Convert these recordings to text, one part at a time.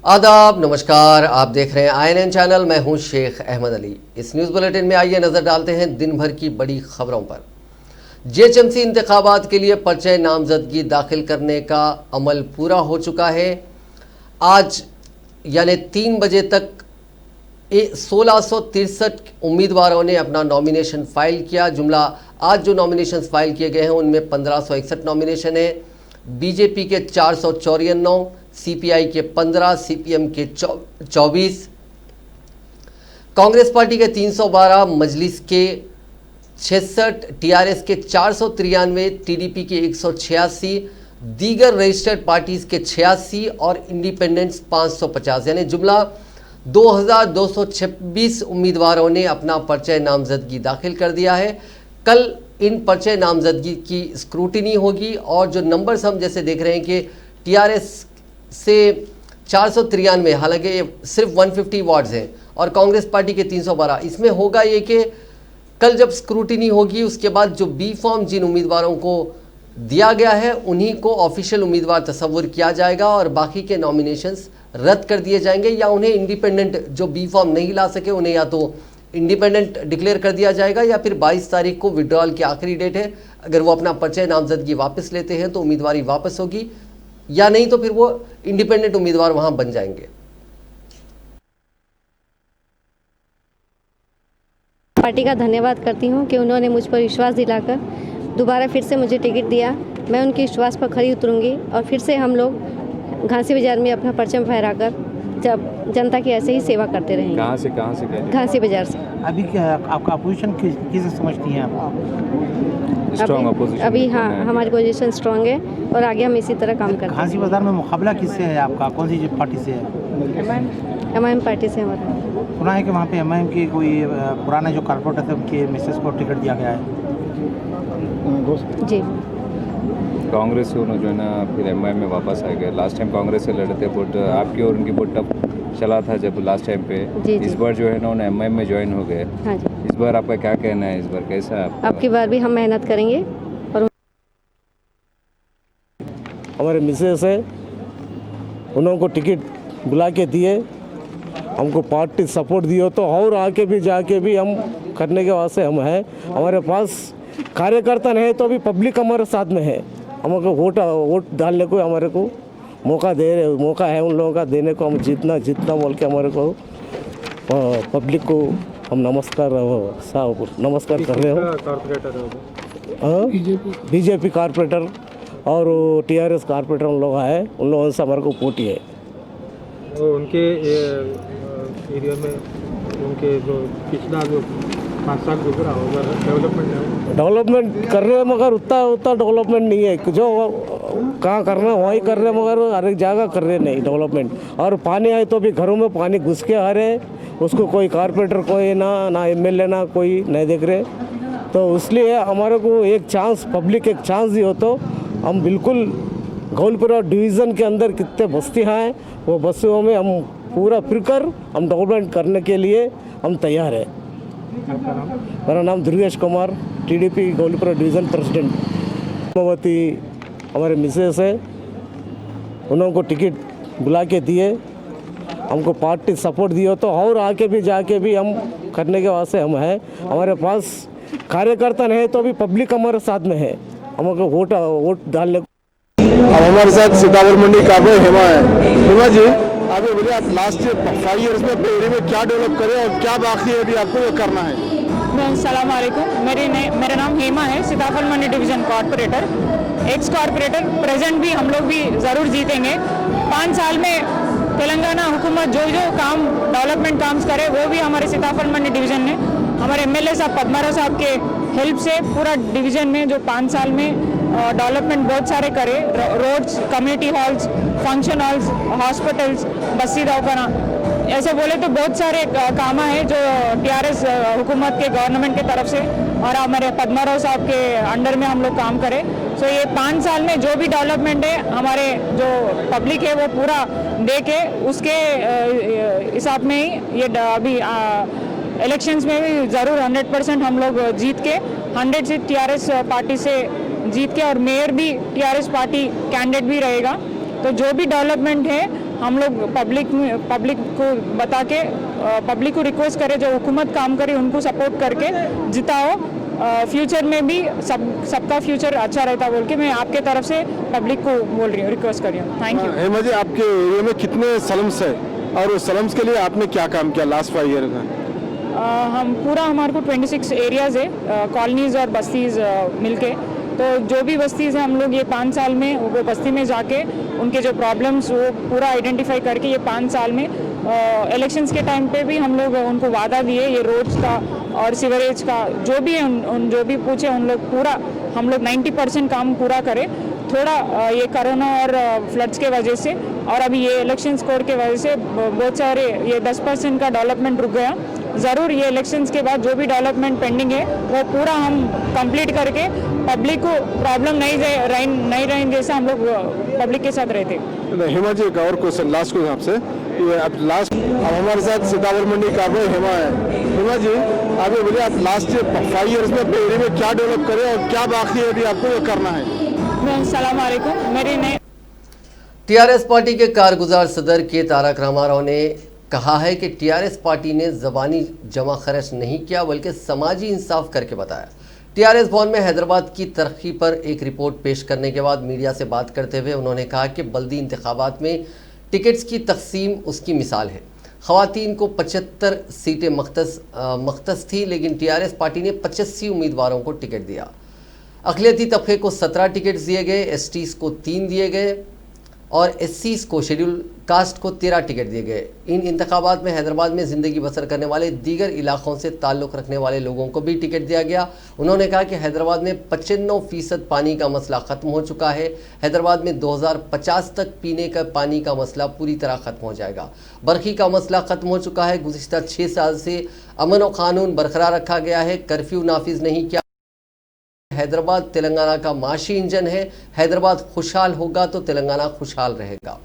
आदाब, नमस्कार। आप देख रहे हैं INN चैनल। मैं हूं शेख अहमद अली। इस न्यूज़ बुलेटिन में आइए नज़र डालते हैं दिन भर की बड़ी खबरों पर। JHMC इंतखाबात के लिए पर्चे नामजदगी दाखिल करने का अमल पूरा हो चुका है। आज यानी 3 बजे तक 1663 उम्मीदवारों ने अपना नॉमिनेशन फाइल किया। जुमला आज जो नॉमिनेशन फाइल किए गए हैं उनमें 1561 नॉमिनेशन है। बीजेपी के 454, CPI के 15, CPM के 24, कांग्रेस पार्टी के 312, मजलिस के 66, TRS के 493, TDP के 186, दीगर रजिस्टर्ड पार्टीज के 86 और इंडिपेंडेंट्स 550, यानी जुमला 2226 उम्मीदवारों ने अपना पर्चा नामजदगी दाखिल कर दिया है। कल इन पर्चे नामजदगी की स्क्रूटिनी होगी और जो नंबर्स हम जैसे देख रहे हैं कि TRS से 493, हालांकि ये सिर्फ 150 वार्ड्स हैं, और कांग्रेस पार्टी के 312, इसमें होगा ये कि कल जब स्क्रूटिनी होगी उसके बाद जो बी फॉर्म जिन उम्मीदवारों को दिया गया है उन्हीं को ऑफिशियल उम्मीदवार तस्वुर किया जाएगा और बाकी के नॉमिनेशंस रद्द कर दिए जाएंगे, या उन्हें इंडिपेंडेंट जो बी फॉर्म नहीं ला सके उन्हें या तो इंडिपेंडेंट डिक्लेयर कर दिया जाएगा या फिर 22 तारीख को विड्रॉल की आखिरी डेट है। अगर वो अपना पर्चा नामजदगी वापस लेते हैं तो उम्मीदवारी वापस होगी, या नहीं तो फिर वो इंडिपेंडेंट उम्मीदवार वहां बन जाएंगे। पार्टी का धन्यवाद करती हूं कि उन्होंने मुझ पर विश्वास दिलाकर दोबारा फिर से मुझे टिकट दिया। मैं उनके विश्वास पर खरी उतरूंगी और फिर से हम लोग घासी बाजार में अपना परचम फहराकर जब जनता की ऐसे ही सेवा करते रहेंगे। कहाँ से गए? घासी बाजार से। अभी क्या आपका अपोजिशन किसे समझती हैं आप? Strong opposition. अभी हाँ, हमारी पोजीशन स्ट्रॉन्ग है और आगे हम इसी तरह काम करेंगे। घासी बाजार में मुकाबला किससे है आपका? कौन सी पार्टी से है? MIM पार्टी से हमारा। सुना है कि वहाँ पे MIM के कोई पुराने जो कारपोरेटर थे उनके मिसेस को टिकट दिया गया है। जी। कांग्रेस से उन्होंने जो है ना फिर MIM में वापस आ गए। लास्ट टाइम कांग्रेस से लड़े थे, वोट आपकी और उनकी वोट टफ चला था जब लास्ट टाइम पे। जी, इस बार जो है ना उन्हें MIM में ज्वाइन हो गए। हाँ जी। इस बार आपका क्या कहना है? इस बार कैसा है आपका? अब की बार भी हम मेहनत करेंगे। और हमारे मिसेस है, उन्होंने को टिकट बुला के दिए, हमको पार्टी सपोर्ट दियो तो और आके भी जाके भी हम करने के वास्ते हम हैं। हमारे पास कार्यकर्ता नहीं तो अभी पब्लिक हमारे साथ में है। हमको वोट डालने को हमारे को मौका है उन लोगों का देने को। हम जितना बोल के हमारे को पब्लिक को हम नमस्कार कर रहे हो। बीजेपी कारपोरेटर और TRS कारपोरेटर उन लोग आए, उन लोगों से हमारे को पोटी है। उनके एरिया में उनके जो पिछला जो 5 साल गुजरा होगा डेवलपमेंट कर रहे हैं, मगर उतना डेवलपमेंट नहीं है। जो कहाँ करना है वहीं कर रहे हैं, मगर हर एक जगह कर रहे नहीं डेवलपमेंट। और पानी आए तो भी घरों में पानी घुस के आ रहे, उसको कोई कारपोरेटर कोई ना MLA ना कोई नहीं देख रहे। तो इसलिए हमारे को एक चांस, पब्लिक एक चांस दी हो तो हम बिल्कुल गौलपुरा डिवीज़न के अंदर कितने बस्तियाँ हैं वो बस्तियों में हम पूरा फिरकर हम डेवलपमेंट करने के लिए हम तैयार हैं। मेरा नाम Durgesh Kumar, TDP Gowlipura division president. Padmavati हमारे मिसेस है, उन्होंने को टिकट बुला के दिए, हमको पार्टी सपोर्ट दियो तो और आके भी जाके भी हम करने के वास्ते हम हैं। हमारे पास कार्यकर्ता नहीं तो अभी पब्लिक हमारे साथ में है। हमको वोट डालने। अब हमारे साथ सीतापुर मंडी का हेमा है। हेमा जी, आप ये बोलिए, आप लास्ट 5 ईयर्स में अपने एरिया में क्या डेवलप करें और क्या बाकी है अभी आपको ये करना है? अस्सलाम वालेकुम। मेरा नाम हेमा है, Sitaphal Mandi division corporator, ex corporator. Present भी हम लोग भी ज़रूर जीतेंगे। 5 साल में तेलंगाना हुकूमत जो काम डेवलपमेंट काम करे वो भी हमारे सीताफल मंडी डिवीज़न ने हमारे MLA साहब पद्माराव साहब के हेल्प से पूरा डिवीज़न में जो 5 साल में डेवलपमेंट बहुत सारे करे। Roads, community halls, function halls, hospitals, बस्ती दवाखाना, ऐसे बोले तो बहुत सारे काम है जो TRS हुकूमत के गवर्नमेंट के तरफ से और हमारे पद्माराव साहब के अंडर में हम लोग काम करें। सो ये 5 साल में जो भी डेवलपमेंट है हमारे जो पब्लिक है वो पूरा दे के उसके हिसाब में ही ये अभी इलेक्शंस में भी ज़रूर 100% हम लोग जीत के 100 से TRS पार्टी से जीत के, और मेयर भी TRS पार्टी कैंडिडेट भी रहेगा। तो जो भी डेवलपमेंट है हम लोग पब्लिक को बता के पब्लिक को रिक्वेस्ट करें जो हुकूमत काम करे उनको सपोर्ट करके जिताओ। फ्यूचर में भी सबका फ्यूचर अच्छा रहता बोल के मैं आपके तरफ से पब्लिक को बोल रही हूँ, रिक्वेस्ट कर रही हूँ। Thank you. हेमा जी, आपके एरिया में कितने स्लम्स है और उस स्लम्स के लिए आपने क्या काम किया लास्ट 5 ईयर का? हम पूरा हमारे को 26 एरियाज़ है, कॉलोनीज़ और बस्तीज़ मिलके। तो जो भी बस्तीज़ हैं हम लोग ये 5 साल में वो बस्ती में जाके उनके जो प्रॉब्लम्स वो पूरा आइडेंटिफाई करके ये 5 साल में इलेक्शंस के टाइम पे भी हम लोग उनको वादा दिए ये रोड्स का और सीवरेज का जो भी है उन जो भी पूछे उन लोग पूरा हम लोग 90% काम पूरा करें। थोड़ा ये कोरोना और फ्लड्स के वजह से और अभी ये इलेक्शन स्कोर के वजह से बहुत सारे ये 10% का डेवलपमेंट रुक गया। ज़रूर ये इलेक्शंस के बाद जो भी डेवलपमेंट पेंडिंग है वो पूरा हम कंप्लीट करके पब्लिक को प्रॉब्लम नहीं रहेंगे जैसे हम लोग पब्लिक के साथ रहते। हेमा जी, एक और क्वेश्चन, लास्ट क्वेश्चन आपसे। ये अब हमारे साथ सीतापुर मंडी का हेमा है। हेमा जी, आप ये बोलिए, आप लास्ट 5 ईयर्स में अपने एरिया में क्या डेवलप करें और क्या बाकी है अभी आपको ये करना है? अस्सलाम वालेकुम। मेरे ने टीआरएस पार्टी के कारगुजार सदर के तारक रामाराव ने कहा है कि टीआरएस पार्टी ने ज़बानी जमा खर्च नहीं किया बल्कि समाजी इंसाफ करके बताया। टीआरएस भवन में हैदराबाद की तरक्की पर एक रिपोर्ट पेश करने के बाद मीडिया से बात करते हुए उन्होंने कहा कि बल्दी इंतखाबात में टिकट्स की तकसीम उसकी मिसाल है। ख़वातीन को 75 सीटें मख्तस थी, लेकिन टीआरएस पार्टी ने 85 उम्मीदवारों को टिकट दिया। अक़लियती तबके को 17 टिकट्स दिए गए, एसटीज़ को 3 दिए गए और एससीज़ को शेड्यूल कास्ट को 13 टिकट दिए गए। इन इंतखाबात में हैदराबाद में ज़िंदगी बसर करने वाले दीगर इलाक़ों से ताल्लुक़ रखने वाले लोगों को भी टिकट दिया गया। उन्होंने कहा कि हैदराबाद में 95% पानी का मसला ख़त्म हो चुका है। हैदराबाद में 2050 तक पीने का पानी का मसला पूरी तरह ख़त्म हो जाएगा। बरखी का मसला ख़त्म हो चुका है। गुज़िश्ता 6 साल से अमन व क़ानून बरकरार रखा गया है। कर्फ्यू नाफिज नहीं किया। हैदराबाद तेलंगाना का माशी इंजन है। हैदराबाद खुशहाल होगा तो तेलंगाना खुशहाल रहेगा।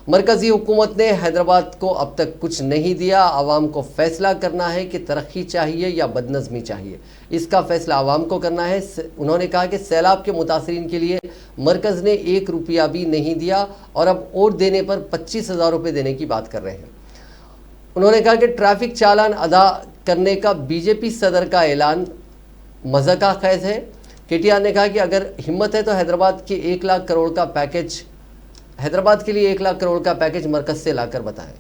मरकज़ी हुकूमत ने हैदराबाद को अब तक कुछ नहीं दिया। आवाम को फैसला करना है कि तरक्की चाहिए या बदनज़मी चाहिए। इसका फैसला आवाम को करना है। उन्होंने कहा कि सैलाब के मुतासरीन के लिए मरकज़ ने 1 रुपया भी नहीं दिया और अब वोट देने पर 25,000 रुपये देने की बात कर रहे हैं। उन्होंने कहा कि ट्रैफिक चालान अदा करने का बीजेपी सदर का ऐलान मज़ाक़ खैज़ है। केटीआर ने कहा कि अगर हिम्मत है तो हैदराबाद के 1 लाख करोड़ का पैकेज हैदराबाद के लिए 1 लाख करोड़ का पैकेज मरकज से लाकर बताएं।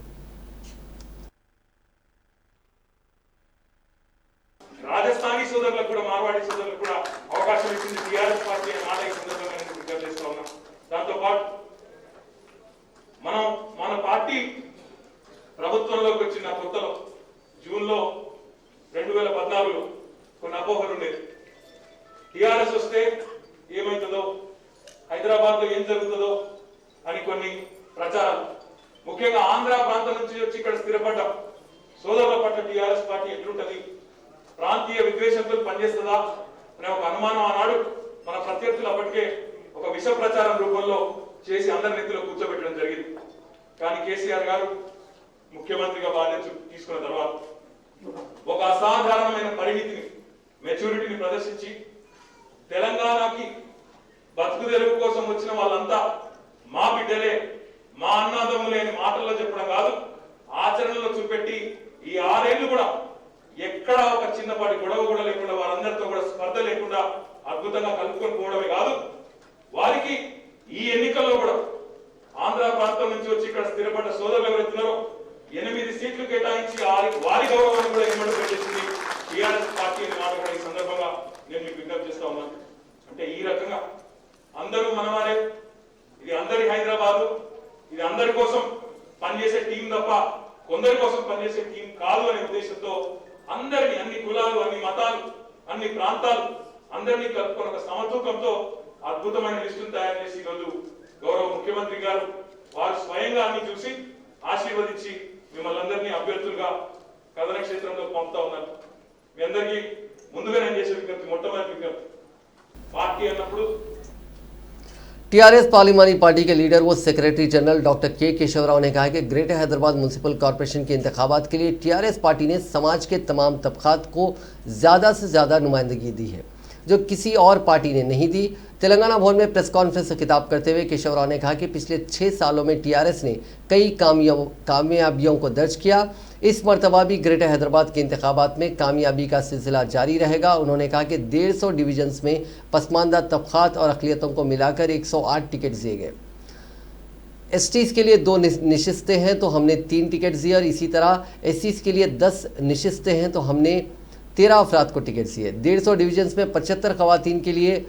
రాజస్థానీ సోదరులకు కూడా మార్వాడి సోదరులకు కూడా అవకాశం ఇచ్చింది టీఆర్ఎస్ పార్టీ అనే మాట ఈ సందర్భంగా నేను విజ్ఞప్తి చేస్తా ఉన్నా। దాంతో పాటు మన పార్టీ ప్రభుత్వంలోకి వచ్చిన కొత్తలో జూన్లో 2014లో కొన్ని అపోహలు ఉండేవి। టీఆర్ఎస్ వస్తే ఏమవుతుందో, హైదరాబాద్లో ఏం జరుగుతుందో అని కొన్ని ప్రచారాలు, ముఖ్యంగా ఆంధ్ర ప్రాంతం నుంచి వచ్చి ఇక్కడ స్థిరపడ్డ సోదరుల పట్ల టీఆర్ఎస్ పార్టీ ఎట్లుంటది, ప్రాంతీయ విద్వేషంతో పనిచేస్తుందా అనే ఒక అనుమానం ఆనాడు మన ప్రత్యర్థులు అప్పటికే ఒక విష ప్రచారం రూపంలో చేసి అందరి నెత్తిలో కూర్చోబెట్టడం జరిగింది। కానీ కేసీఆర్ గారు ముఖ్యమంత్రిగా బాధ్యత తీసుకున్న తర్వాత ఒక అసాధారణమైన పరిణితిని, మెచ్యూరిటీని ప్రదర్శించి తెలంగాణకి బతుకు తెరువు కోసం వచ్చిన వాళ్ళంతా మా బిడ్డలే, మా అన్నదమ్ములే అని మాటల్లో చెప్పడం కాదు, ఆచరణలో చూపెట్టి ఈ 6 ఏళ్లు కూడా ఎక్కడ ఒక చిన్నపాటి గొడవ కూడా లేకుండా వారందరితో కూడా స్పర్ధ లేకుండా అద్భుతంగా కలుపుకొని పోవడమే కాదు, వారికి ఈ ఎన్నికల్లో కూడా ఆంధ్ర ప్రాంతం నుంచి వచ్చి ఇక్కడ స్థిరపడ్డ సోదరులు ఎవరైతున్నారో 8 సీట్లు కేటాయించి వారి గౌరవాన్ని కూడా ఇమ్మడి పెట్టేసింది టీఆర్ఎస్ పార్టీ అనే మాట కూడా ఈ సందర్భంగా నేను మీకు విజ్ఞప్తి చేస్తా ఉన్నాను। అంటే ఈ రకంగా అందరూ మనవారే, ఇది అందరి హైదరాబాదు, ఇది అందరి కోసం పనిచేసే టీం తప్ప కొందరి కోసం పనిచేసే టీం కాదు అనే ఉద్దేశంతో అందరినీ, అన్ని కులాలు, అన్ని మతాలు, అన్ని ప్రాంతాలు అందరినీ కలుపుకొని ఒక సమతూకంతో అద్భుతమైన లిస్టును తయారు చేసి ఈరోజు గౌరవ ముఖ్యమంత్రి గారు వారు స్వయంగా అన్ని చూసి ఆశీర్వదించి మిమ్మల్ని అందరినీ అభ్యర్థులుగా కథన క్షేత్రంలో పంపుతా ఉన్నారు। మీ అందరికీ ముందుగా నేను చేసే విజ్ఞప్తి, మొట్టమొదటి విజ్ఞప్తి, పార్టీ అన్నప్పుడు टीआरएस पार्लिमानी पार्टी के लीडर व सेक्रेटरी जनरल डॉक्टर के केशव राव ने कहा कि ग्रेटर हैदराबाद म्यूनसिपल कॉरपोरेशन के इंतखाबात के लिए टीआरएस पार्टी ने समाज के तमाम तबकात को ज़्यादा से ज़्यादा नुमाइंदगी दी है। जो किसी और पार्टी ने नहीं दी। तेलंगाना भवन में प्रेस कॉन्फ्रेंस से खिताब करते हुए केशव राव ने कहा कि पिछले 6 सालों में टीआरएस ने कई कामयाबियों को दर्ज किया। इस मरतबा भी ग्रेटर हैदराबाद के इंतखाबात में कामयाबी का सिलसिला जारी रहेगा। उन्होंने कहा कि 150 डिवीजन्स में पसमानदा तबकात और अक़लियतों को मिलाकर 108 टिकट दिए गए। एसटीज़ के लिए 2 नशिस्तें हैं तो हमने 3 टिकट दिए, और इसी तरह एससीज़ के लिए 10 नशिस्तें हैं तो हमने 13 अफराद को टिकट दिए। 150 डिवीजन्स में 75 खवातीन के लिए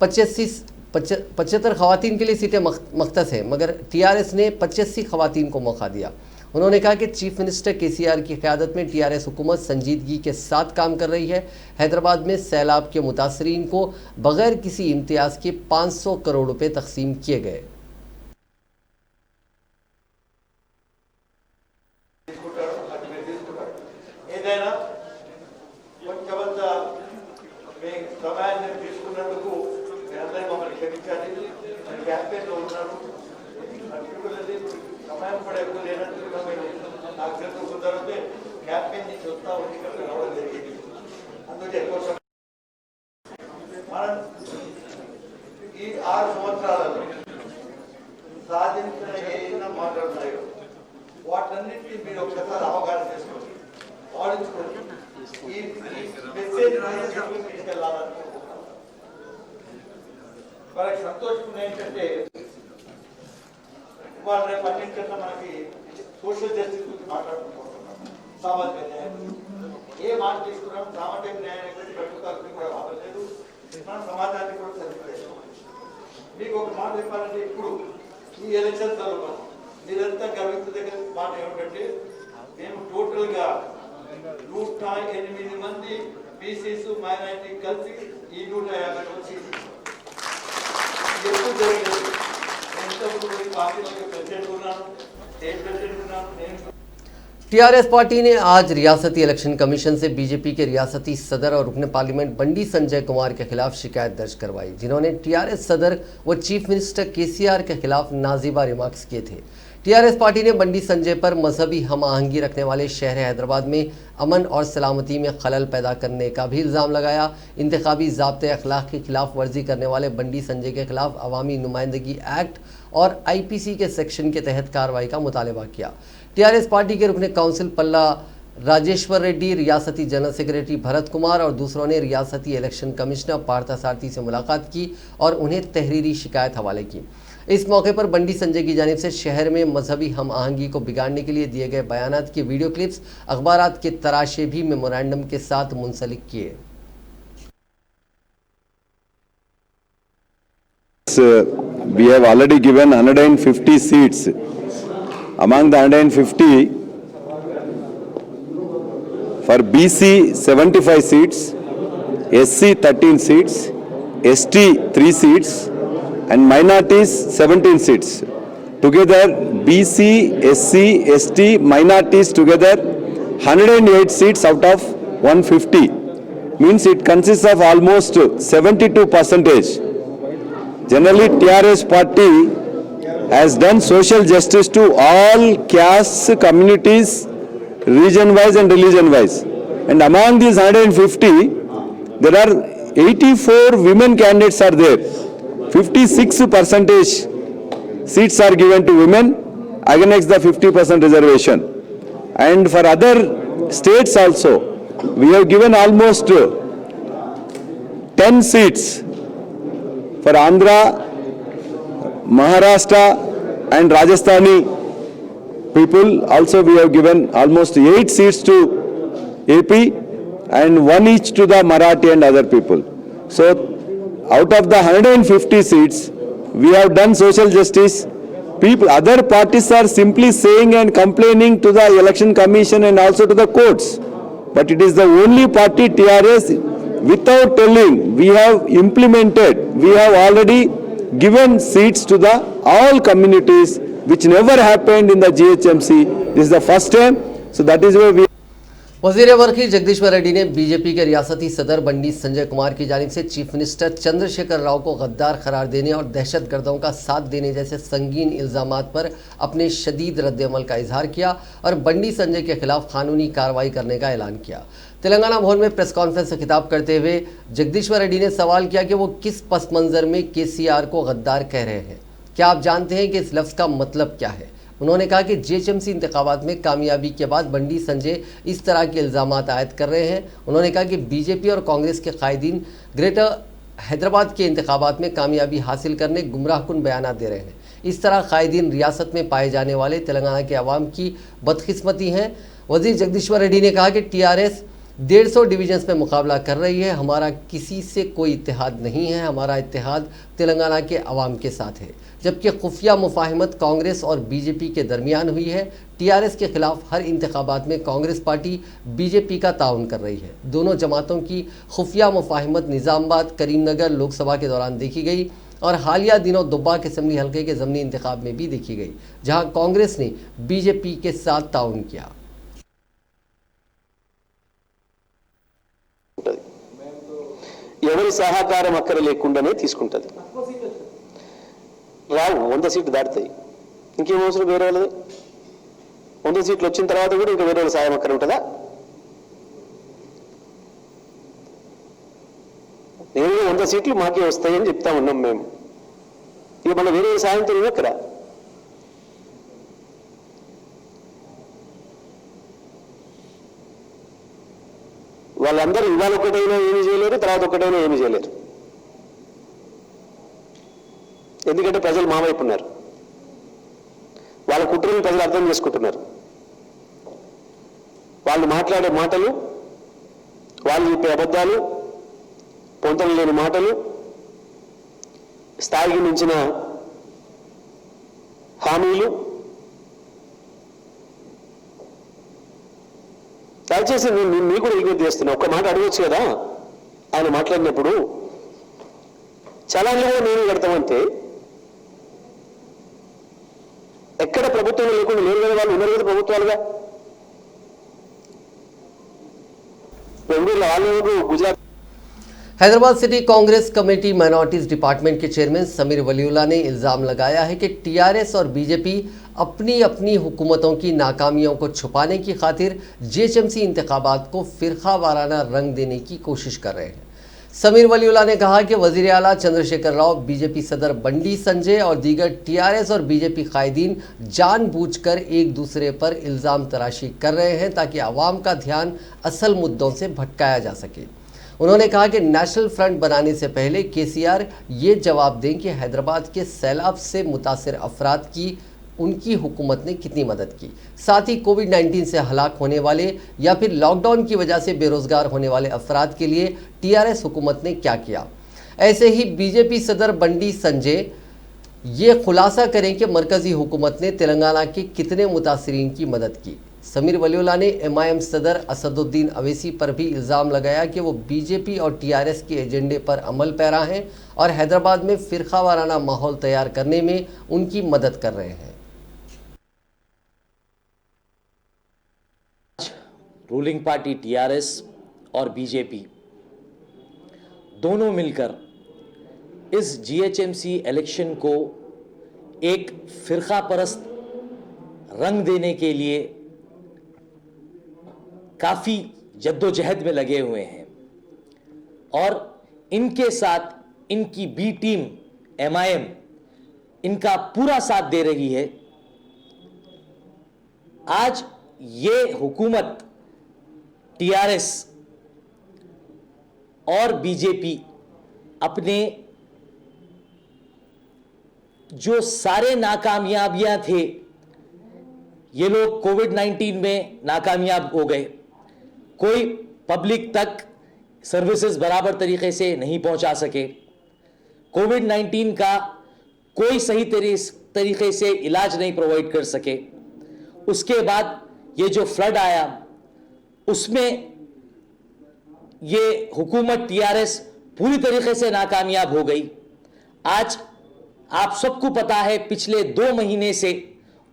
75 खवातीन के लिए सीटें मख्तस हैं, मगर टीआरएस ने 85 खवातीन को मौका दिया। उन्होंने कहा कि चीफ मिनिस्टर केसीआर की क़यादत में टीआरएस हुकूमत संजीदगी के साथ काम कर रही है। हैदराबाद में सैलाब के मुतासरीन को बगैर किसी इम्तियाज़ के 500 करोड़ रुपए तकसीम किए गए। ఈ 6 సంవత్సరాలలో సాధించిన ఏదైనా మాట్లాడుతున్నాయో వాటన్నిటిని మీరు ఒకసారి అవగాహన చేసుకోండి, ఆడించుకోండి. ఈ మెసేజ్ తీసుకెళ్ళాలనుకుంటున్నాను. వాళ్ళకి సంతోషం ఏంటంటే ఇవాళ రేపు అన్నింటికన్నా మనకి సోషల్ జస్టిస్ గురించి మాట్లాడుకుంటున్నాం. సామాజిక న్యాయం ఏ మాట తీసుకున్నాం, సామాజిక న్యాయానికి ప్రభుత్వానికి కూడా అవ్వలేదు, మన సమాజానికి కూడా సరిపడలేదు. మీకు ఒక మాట చెప్పాలంటే ఇప్పుడు ఈ ఎలక్షన్ జరుగుతాం, మీరంతా గర్వించదగ్గర మాట ఏమిటంటే మేము టోటల్గా 108 మంది బీసీస్ మైనారిటీ కలిసి ఈ 150 సీట్లు ఎప్పుడు జరగలేదు. నేను ఇంతకుముందు పార్టీలో ప్రెసిడెంట్ ఉన్నాను, స్టేట్ ప్రెసిడెంట్ ఉన్నాను. నేను टीआरएस पार्टी ने आज रियासती इलेक्शन कमीशन से बीजेपी के रियासती सदर और रुकन पार्लियामेंट बंडी संजय कुमार के खिलाफ शिकायत दर्ज करवाई, जिन्होंने टीआरएस सदर व चीफ मिनिस्टर केसीआर के खिलाफ नाजीबा रिमार्क्स किए थे। टीआरएस पार्टी ने बंडी संजय पर मजहबी हम आहंगी रखने वाले शहर हैदराबाद में अमन और सलामती में खलल पैदा करने का भी इल्ज़ाम लगाया। इंतखाबी ज़ाब्ते अखलाक की खिलाफ वर्जी करने वाले बंडी संजय के खिलाफ अवामी नुमाइंदगी एक्ट और आईपीसी के सेक्शन के तहत कार्रवाई का मुतालबा किया। टीआरएस पार्टी के रुकने काउंसिल पल्ला राजेश्वर रेड्डी, रियासती जनरल सेक्रेटरी भरत कुमार और दूसरों ने रियासती इलेक्शन कमिश्नर पार्थसारथी से मुलाकात की और उन्हें तहरीरी शिकायत हवाले की। इस मौके पर बंडी संजय की जानिब से शहर में मजहबी हम आहंगी को बिगाड़ने के लिए दिए गए बयानात की वीडियो क्लिप्स, अखबारात के तराशे भी मेमोरेंडम के साथ मुंसलिक किए। We have already given 150 seats. Among the 150, for BC 75 seats, SC 13 seats, ST 3 seats, and minorities 17 seats. Together, BC, SC, ST, minorities together 108 seats out of 150. Means it consists of almost 72%. Generally, TRS party has done social justice to all castes, communities, region-wise and religion-wise. And among these 150, there are 84 women candidates are there. 56% seats are given to women against the 50% reservation. And for other states also, we have given almost 10 seats. For Andhra, Maharashtra and Rajasthani people also we have given almost 8 seats to AP and 1 each to the Marathi and other people. So out of the 150 seats, we have done social justice. People, other parties are simply saying and complaining to the election commission and also to the courts. But it is the only party, TRS, without telling, we have implemented, we have already given seats to the all communities, which never happened in the GHMC. This is the first time. So that is where we. वज़ीर वरखी जगदीश्वर रेड्डी ने BJP के रियासती सदर बंडी संजय कुमार की जानिब से chief minister Chandrashekhar Rao को गद्दार करार देने और दहशतगर्दों का साथ देने जैसे संगीन इल्ज़ामात पर अपने शदीद रद्दअमल का इजहार किया और बंडी संजय के खिलाफ कानूनी कार्रवाई करने का ऐलान किया। तेलंगाना भवन में प्रेस कॉन्फ्रेंस से खिताब करते हुए जगदीश्वर रेड्डी ने सवाल किया कि वो किस पस मंजर में केसीआर को गद्दार कह रहे हैं। क्या आप जानते हैं कि इस लफ्ज़ का मतलब क्या है? उन्होंने कहा कि जीएचएमसी इंतखाबात में कामयाबी के बाद बंडी संजय इस तरह के इल्ज़ामात आयद कर रहे हैं। उन्होंने कहा कि बीजेपी और कांग्रेस के कायदीन ग्रेटर हैदराबाद के इंतखाबात में कामयाबी हासिल करने गुमराहकुन बयान दे रहे हैं। इस तरह कायदीन रियासत में पाए जाने वाले तेलंगाना के अवाम की बदकिस्मती हैं। वजीर जगदीश्वर रेड्डी ने कहा कि टीआरएस 150 डिवीजन्स में मुकाबला कर रही है। हमारा किसी से कोई इत्तेहाद नहीं है, हमारा इत्तेहाद तेलंगाना के अवाम के साथ है। जबकि खुफिया मुफाहिमत कांग्रेस और बीजेपी के दरमियान हुई है। टीआरएस के खिलाफ हर इंतखाबात में कांग्रेस पार्टी बीजेपी का ताउन कर रही है। दोनों जमातों की खुफिया मुफाहिमत निज़ामाबाद करीमनगर लोकसभा के दौरान देखी गई और हालिया दिनों दुब्बाक असेंबली हल्के के ज़मीनी इंतखाब में भी देखी गई, जहां कांग्रेस ने बीजेपी के साथ ताउन किया। ఎవరి సహకారం అక్కర లేకుండానే తీసుకుంటది. రావు 100 సీట్లు దాటుతాయి, ఇంకేం అవసరం వేరే వాళ్ళది? 100 సీట్లు వచ్చిన తర్వాత కూడా ఇంకా వేరే వాళ్ళ సాయం అక్కడ ఉంటుందా? నేను 100 సీట్లు మాకే వస్తాయని చెప్తా ఉన్నాం మేము. ఇక మన వేరే సాయంతో ఇక్కడ వాళ్ళందరూ ఇవాళ ఒకటైనా ఏమీ చేయలేరు, తర్వాత ఒకటైనా ఏమీ చేయలేరు. ఎందుకంటే ప్రజలు మా వైపు ఉన్నారు. వాళ్ళ కుట్రలను ప్రజలు అర్థం చేసుకుంటున్నారు. వాళ్ళు మాట్లాడే మాటలు, వాళ్ళు చెప్పే అబద్ధాలు, పొంతలు లేని మాటలు, స్థాయికి మించిన హామీలు. దయచేసి మీకు కూడా విజ్ఞప్తి చేస్తున్నా, ఒక్క మాట అడగచ్చు కదా. ఆయన మాట్లాడినప్పుడు చలాన్లు కూడా మేము కడతామంటే ఎక్కడ ప్రభుత్వం లేకుండా లేరు కదా, వాళ్ళు ఉన్నారు కదా ప్రభుత్వాలుగా. బెంగళూరులో వాళ్ళు Gujarat Hyderabad city Congress committee minorities department के चेयरमैन समीर वलीउल्लाह ने इल्ज़ाम लगाया है कि टीआरएस और बीजेपी अपनी अपनी हुकूमतों की नाकामियों को छुपाने की खातिर जीएचएमसी इंतखाबात को फ़िरका वाराना रंग देने की कोशिश कर रहे हैं। समीर वलीउल्लाह ने कहा कि वज़ीर आला चंद्रशेखर राव, बीजेपी सदर बंडी संजय और दीगर टीआरएस और बीजेपी कायदीन जानबूझकर एक दूसरे पर इल्ज़ाम तराशी कर रहे हैं ताकि आवाम का ध्यान असल मुद्दों से भटकाया जा सके। उन्होंने कहा कि नेशनल फ्रंट बनाने से पहले केसीआर ये जवाब दें कि हैदराबाद के सैलाब से मुतासिर अफराद की उनकी हुकूमत ने कितनी मदद की, साथ ही कोविड-19 से हलाक होने वाले या फिर लॉकडाउन की वजह से बेरोज़गार होने वाले अफराद के लिए टीआरएस हुकूमत ने क्या किया। ऐसे ही बीजेपी सदर बंडी संजय ये खुलासा करें कि मरकज़ी हुकूमत ने तेलंगाना के कितने मुतासरीन की मदद की। समीर वलीउल्लाह ने एमआईएम सदर असदुद्दीन अवैसी पर भी इल्ज़ाम लगाया कि वो बीजेपी और टीआरएस के एजेंडे पर अमल पैरा हैं और हैदराबाद में फ़िरका वाराना माहौल तैयार करने में उनकी मदद कर रहे हैं। रूलिंग पार्टी टीआरएस और बीजेपी दोनों मिलकर इस जीएचएमसी इलेक्शन को एक फ़िरका परस्त रंग देने के लिए काफ़ी जद्दोजहद में लगे हुए हैं और इनके साथ इनकी बी टीम एमआईएम इनका पूरा साथ दे रही है। आज ये हुकूमत टीआरएस और बीजेपी अपने जो सारे नाकामयाबियां थे, ये लोग कोविड-19 में नाकामयाब हो गए, कोई पब्लिक तक सर्विसेज बराबर तरीके से नहीं पहुंचा सके, कोविड-19 का कोई सही तरीके से इलाज नहीं प्रोवाइड कर सके। उसके बाद ये जो फ्लड आया उसमें ये हुकूमत टीआरएस पूरी तरीके से नाकामयाब हो गई। आज आप सबको पता है पिछले 2 महीने से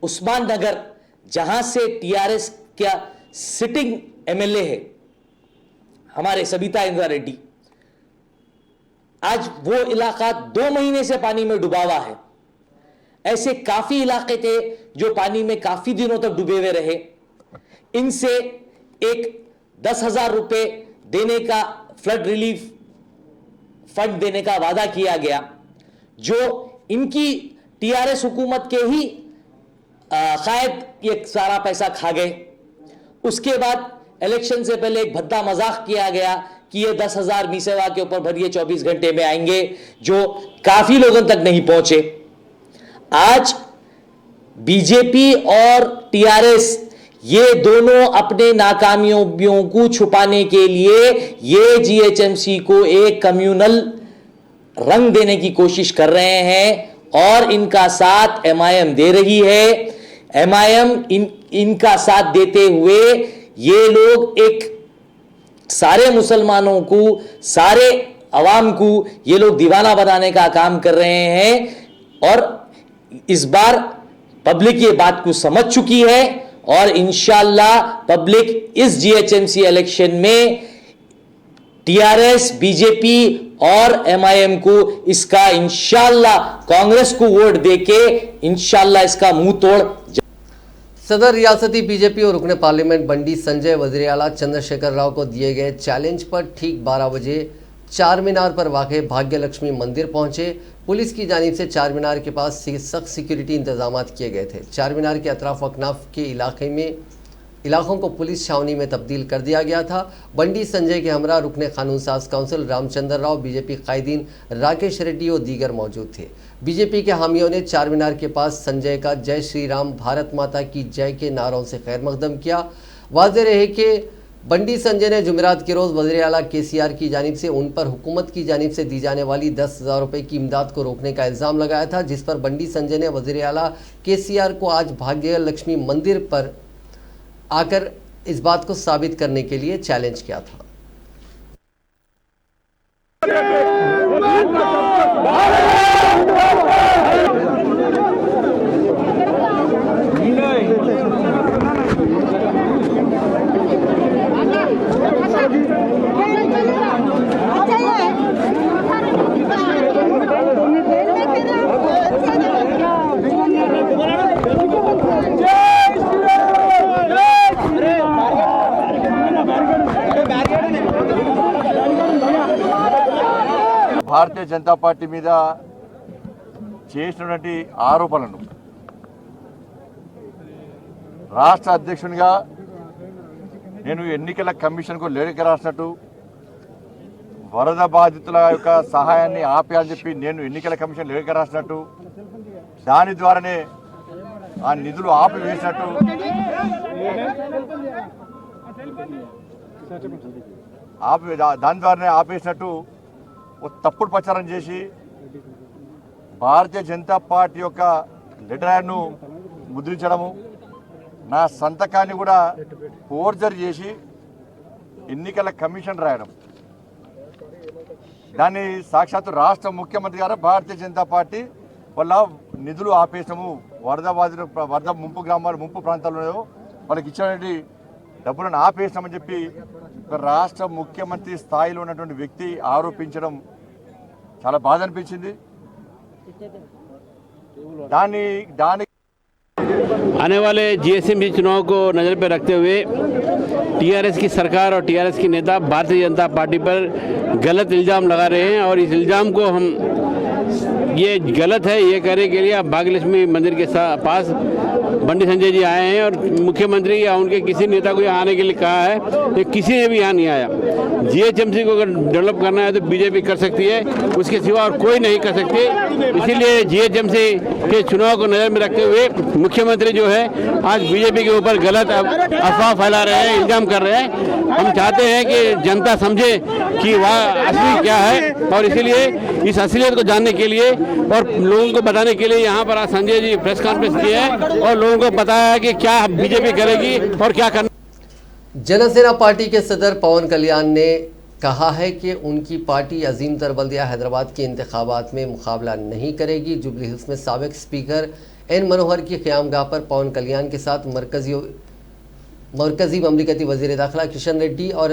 उस्मान नगर, जहां से टीआरएस का सिटिंग एमएलए है हमारे सबिता इंद्रा रेड्डी, आज वो इलाका 2 महीने से पानी में डूबा हुआ है। ऐसे काफी इलाके थे जो पानी में काफी दिनों तक डूबे हुए रहे। इनसे एक 10,000 रुपए देने का फ्लड रिलीफ फंड देने का वादा किया गया, जो इनकी टीआरएस हुकूमत के ही शायद ये सारा पैसा खा गए। उसके बाद इलेक्शन से पहले एक भद्दा मजाक किया गया कि ये 10,000 मी सेवा के ऊपर भरिए 24 घंटे में आएंगे, जो काफी लोगों तक नहीं पहुंचे। आज बीजेपी और टीआरएस ये दोनों अपने नाकामियों को छुपाने के लिए ये जीएचएमसी को एक कम्युनल रंग देने की कोशिश कर रहे हैं, और इनका साथ एमआईएम दे रही है। एमआईएम इनका साथ देते हुए ये लोग एक सारे मुसलमानों को, सारे अवाम को ये लोग दीवाना बनाने का काम कर रहे हैं। और इस बार पब्लिक ये बात को समझ चुकी है, और इंशाल्लाह पब्लिक इस जीएचएमसी इलेक्शन में टीआरएस, बीजेपी और एमआईएम को इसका इंशाल्लाह कांग्रेस को वोट देके इंशाल्लाह इसका मुंह तोड़। सदर रियासती बीजेपी और रुकने पार्लियामेंट बंडी संजय वज़ीर आला चंद्रशेखर राव को दिए गए चैलेंज पर ठीक 12 बजे चार मीनार पर वाक़े भाग्य लक्ष्मी मंदिर पहुंचे। पुलिस की जानिब से चार मीनार के पास सख्त सिक्योरिटी इंतजाम किए गए थे। चार मीनार के अतराफ अकनाफ के इलाकों को पुलिस छावनी में तब्दील कर दिया गया था। बंडी संजय के हमरा रुकने कानून साज काउंसिल रामचंद्र राव, बीजेपी कायदीन राकेश रेड्डी और दीगर मौजूद थे। बीजेपी के हामियों ने चार मीनार के पास संजय का जय श्री राम, भारत माता की जय के नारों से खैर मकदम किया। वाज़ेह रहे कि बंडी संजय ने जुमेरात के रोज़ वज़ीर आला केसीआर की जानिब से उन पर हुकूमत की जानिब से दी जाने वाली 10,000 रुपये की इमदाद को रोकने का इल्ज़ाम लगाया था, जिस पर बंडी संजय ने वज़ीर आला केसीआर को आज भाग्य लक्ष्मी मंदिर पर आकर इस बात को साबित करने के लिए चैलेंज किया था। భారతీయ జనతా పార్టీ మీద చేసినటువంటి ఆరోపణలను రాష్ట్ర అధ్యక్షునిగా నేను ఎన్నికల కమిషన్కు లేఖ రాసినట్టు, వరద బాధితుల యొక్క సహాయాన్ని ఆపేయాలని చెప్పి నేను ఎన్నికల కమిషన్ లేఖ రాసినట్టు, దాని ద్వారానే ఆ నిధులు ఆపివేసినట్టు, దాని ద్వారానే ఆపేసినట్టు తప్పుడు ప్రచారం చేసి భారతీయ జనతా పార్టీ యొక్క లెటర్ను ముద్రించడము, నా సంతకాన్ని కూడా ఫోర్జరీ చేసి ఎన్నికల కమిషన్ రాయడం, దాన్ని సాక్షాత్తు రాష్ట్ర ముఖ్యమంత్రి గారు భారతీయ జనతా పార్టీ వల్ల నిధులు ఆపేసినాము, వరద ముంపు గ్రామాలు ముంపు ప్రాంతాల్లో వాళ్ళకి ఇచ్చినటువంటి డబ్బులను ఆపేసినామని చెప్పి రాష్ట్ర ముఖ్యమంత్రి స్థాయిలో ఉన్నటువంటి వ్యక్తి ఆరోపించడం చాలా బాధ అనిపించింది। దాని आने वाले जीएचएमसी चुनाव को नज़र पर रखते हुए टीआरएस की सरकार और टीआरएस की नेता भारतीय जनता पार्टी पर गलत इल्ज़ाम लगा रहे हैं, और इस इल्ज़ाम को हम ये गलत है ये कहने के लिए भाग्यलक्ष्मी मंदिर के पास बंडी संजय जी आए हैं, और मुख्यमंत्री या उनके किसी नेता को यहाँ आने के लिए कहा है, ये किसी ने भी यहाँ नहीं आया। जीएचएमसी को अगर डेवलप करना है तो बीजेपी कर सकती है, उसके सिवा और कोई नहीं कर सकती। इसीलिए जीएचएमसी के चुनाव को नज़र में रखते हुए मुख्यमंत्री जो है आज बीजेपी के ऊपर गलत अफवाह फैला रहे हैं, इल्ज़ाम कर रहे हैं। हम चाहते हैं कि जनता समझे कि वह असली क्या है, और इसीलिए इस असलियत को जानने के लिए और लोगों को बताने के लिए यहाँ पर आज संजय जी प्रेस कॉन्फ्रेंस की है और लोगों को बताया है कि क्या बीजेपी करेगी और क्या करना। जनसेना पार्टी के सदर पवन कल्याण ने कहा है कि उनकी पार्टी अजीम तर बल्दिया हैदराबाद के इंतखाबात में मुकाबला नहीं करेगी। जुबली हिल्स में साबिक स्पीकर एन मनोहर की क़यामगाह पर पवन कल्याण के साथ मरकज़ी ममलिकती वज़ीर दाखिला किशन रेड्डी और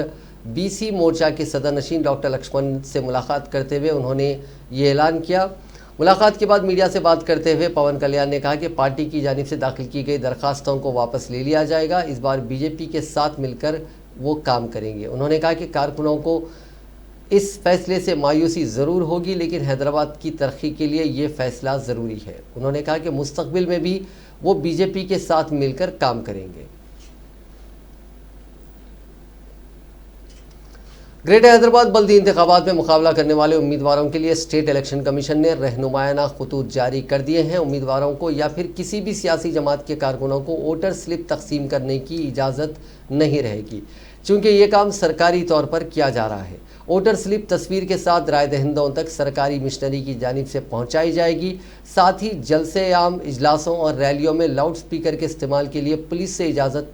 बीसी मोर्चा के सदर नशीन डॉक्टर लक्ष्मण से मुलाकात करते हुए उन्होंने ये ऐलान किया। मुलाकात के बाद मीडिया से बात करते हुए पवन कल्याण ने कहा कि पार्टी की जानिब से दाखिल की गई दरखास्तों को वापस ले लिया जाएगा। इस बार बीजेपी के साथ मिलकर वो काम करेंगे। उन्होंने कहा कि कारकुनों को इस फैसले से मायूसी ज़रूर होगी, लेकिन हैदराबाद की तरक्की के लिए ये फैसला ज़रूरी है। उन्होंने कहा कि मुस्तकबिल में भी वो बीजेपी के साथ मिलकर काम करेंगे। ग्रेटर हैदराबाद बल्दी इंतखाबात में मुकाबला करने वाले उम्मीदवारों के लिए स्टेट इलेक्शन कमीशन ने रहनुमायाना खतूत जारी कर दिए हैं। उम्मीदवारों को या फिर किसी भी सियासी जमात के कारकुनों को वोटर स्लिप तकसीम करने की इजाज़त नहीं रहेगी, चूँकि ये काम सरकारी तौर पर किया जा रहा है। वोटर स्लिप तस्वीर के साथ राय दहिंदों तक सरकारी मिशनरी की जानिब से पहुँचाई जाएगी। साथ ही जलसे आम, इजलासों और रैलियों में लाउड स्पीकर के इस्तेमाल के लिए पुलिस से इजाज़त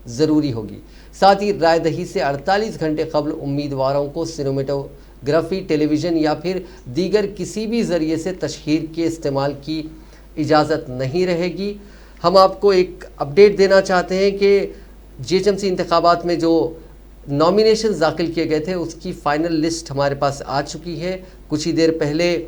ज़रूरी होगी। साथ ही राय दही से 48 घंटे कबल उम्मीदवारों को सिनेमेटोग्राफी, टेलीविज़न या फिर दीगर किसी भी ज़रिए से तशहीर के इस्तेमाल की इजाज़त नहीं रहेगी। हम आपको एक अपडेट देना चाहते हैं कि जीएचएमसी इंतखाबात में जो नॉमिनेशन दाखिल किए गए थे उसकी फ़ाइनल लिस्ट हमारे पास आ चुकी है। कुछ ही देर पहले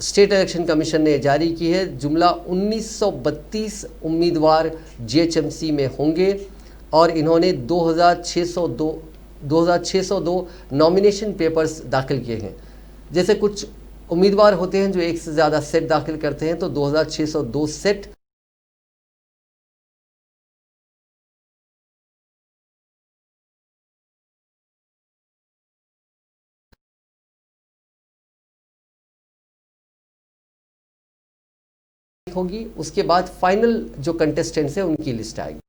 स्टेट इलेक्शन कमीशन ने जारी की है। जुमला 1932 उम्मीदवार जीएचएमसी में होंगे और इन्होंने 2602 नॉमिनेशन पेपर्स दाखिल किए हैं। जैसे कुछ उम्मीदवार होते हैं जो एक से ज़्यादा सेट दाखिल करते हैं, तो 2602 सेट होगी। उसके बाद फाइनल जो कंटेस्टेंट्स हैं उनकी लिस्ट आएगी।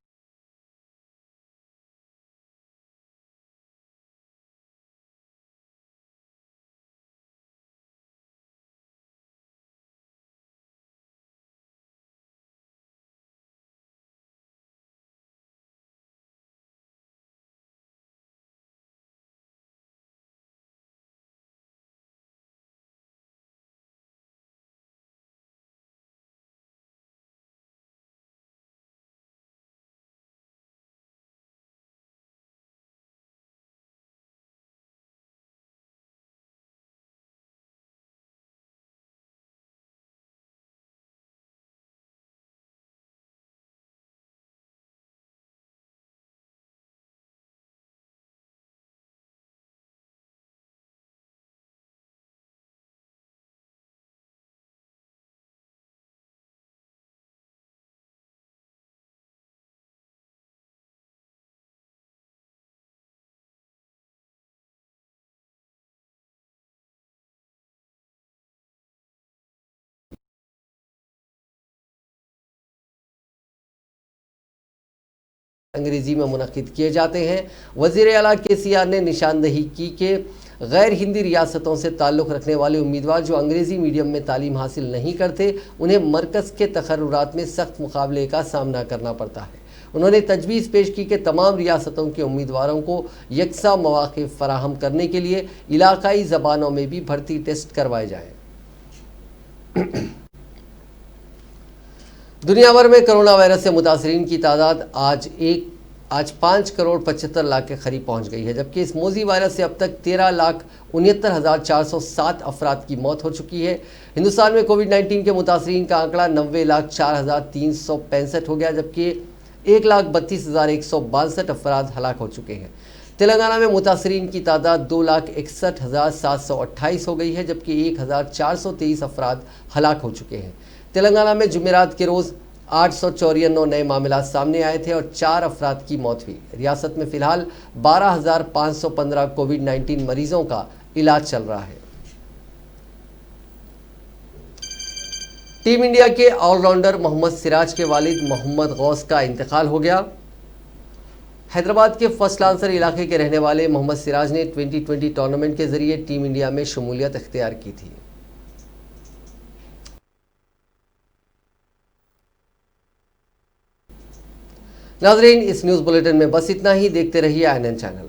अंग्रेजी में मुनक़िद किए जाते हैं। वज़ीर आला केसीआर ने निशानदही की कि गैर हिंदी रियासतों से ताल्लुक़ रखने वाले उम्मीदवार जो अंग्रेज़ी मीडियम में तालीम हासिल नहीं करते, उन्हें मरकज़ के तक़र्रुरात में सख्त मुकाबले का सामना करना पड़ता है। उन्होंने तजवीज़ पेश की कि तमाम रियासतों के उम्मीदवारों को यकसा मौक़े फ़राहम करने के लिए इलाक़ाई ज़बानों में भी भर्ती टेस्ट करवाए जाएँ। दुनिया भर में कोरोना वायरस से मुतासरीन की तादाद आज 5 करोड़ 75 लाख के करीब पहुंच गई है, जबकि इस मोज़ी वायरस से अब तक 13,69,407 अफराद की मौत हो चुकी है। हिंदुस्तान में कोविड-19 के मुतासरीन का आंकड़ा 90,04,365 हो गया, जबकि 1,32,162 अफराद हलाक हो चुके हैं। तेलंगाना में मुतासरीन की तादाद 2,61,728 हो गई है, जबकि 1,423 अफराद हलाक हो चुके हैं। तेलंगाना में जुमेरात के रोज़ 894 नए मामला सामने आए थे और 4 अफराद की मौत हुई। रियासत में फ़िलहाल 12,515 कोविड-19 मरीजों का इलाज चल रहा है। टीम इंडिया के ऑलराउंडर मोहम्मद सिराज के वालिद मोहम्मद गौस का इंतकाल हो गया। हैदराबाद के फर्स्ट लांसर इलाके के रहने वाले मोहम्मद सिराज ने 2020 टूर्नामेंट के जरिए टीम इंडिया में शमूलियत इख्तियार की थी। नाज़रीन, इस न्यूज़ बुलेटिन में बस इतना ही। देखते रहिए INN चैनल।